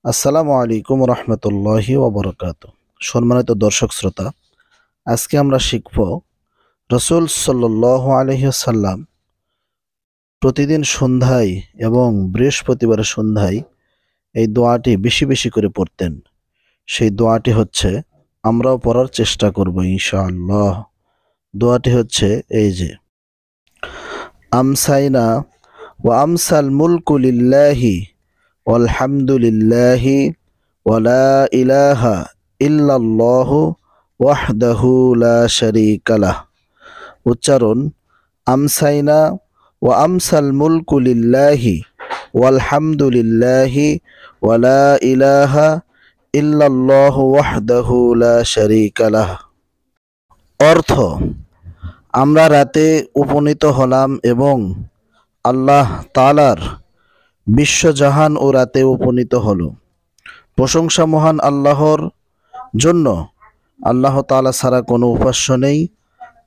আসসালামু আলাইকুম রহমতুল্লাহি ওবরাকাতুহু। সম্মানিত দর্শক শ্রোতা, আজকে আমরা শিখব রসূল সাল্লাল্লাহু আলাইহি ওয়াসাল্লাম প্রতিদিন সন্ধ্যায় এবং বৃহস্পতিবারের সন্ধ্যায় এই দোয়াটি বেশি বেশি করে পড়তেন। সেই দোয়াটি হচ্ছে, আমরাও পড়ার চেষ্টা করব ইনশাআল্লাহ। দোয়াটি হচ্ছে এই যে, আমসাইনা ওয়া আমসাল মুলকু লিল্লাহি ওয়ালহামদুলিল্লাহি ওয়ালা ইলাহা ইল্লাল্লাহু ওয়াহদাহু লা শারীকা লাহ। উচ্চারণ, আমসাইনা ওয়া আমসাল মুলকু লিল্লাহি ওয়ালহামদুলিল্লাহি ওয়ালা ইলাহা ইল্লাল্লাহু ওয়াহদাহু লা শারীকা লাহ। অর্থ, আমরা রাতে উপনীত হলাম এবং আল্লাহ তাআলার বিশ্বজাহান ও রাতে উপনীত হলো। প্রশংসা মহান আল্লাহর জন্য। আল্লাহ তাআলা ছাড়া কোনো উপাস্য নেই,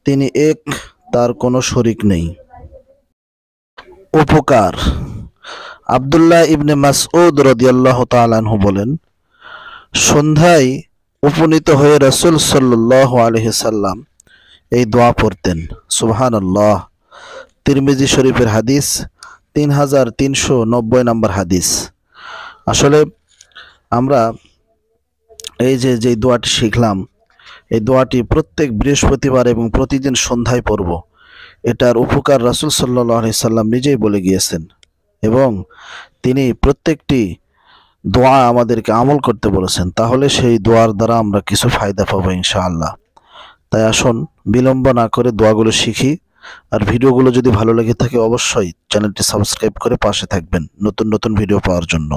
তিনি এক, তার কোনো শরিক নেই। উপকার, আব্দুল্লাহ ইবনে মাসউদ রাদিয়াল্লাহু তাআলা আনহু বলেন, সন্ধ্যায় উপনীত হয়ে রাসূল সাল্লাল্লাহু আলাইহি সাল্লাম এই দোয়া পড়তেন। সুবহানাল্লাহ। তিরমিজি শরীফের হাদিস, 3390 নম্বর হাদিস। আসলে আমরা এই যে দোয়াটি শিখলাম, এই দোয়াটি প্রত্যেক বৃহস্পতিবার এবং প্রতিদিন সন্ধ্যায় পড়ব। এটার উপকার রাসূল সাল্লাল্লাহু আলাইহি সাল্লাম নিজেই বলে গিয়েছেন এবং তিনি প্রত্যেকটি দোয়া আমাদেরকে আমল করতে বলেছেন। তাহলে সেই দোয়ার দ্বারা আমরা কিছু ফায়দা পাবো ইনশাআল্লাহ। তাই আসুন বিলম্ব না করে দোয়াগুলো শিখি। আর ভিডিওগুলো যদি ভালো লেগে থাকে অবশ্যই চ্যানেলটি সাবস্ক্রাইব করে পাশে থাকবেন নতুন নতুন ভিডিও পাওয়ার জন্য।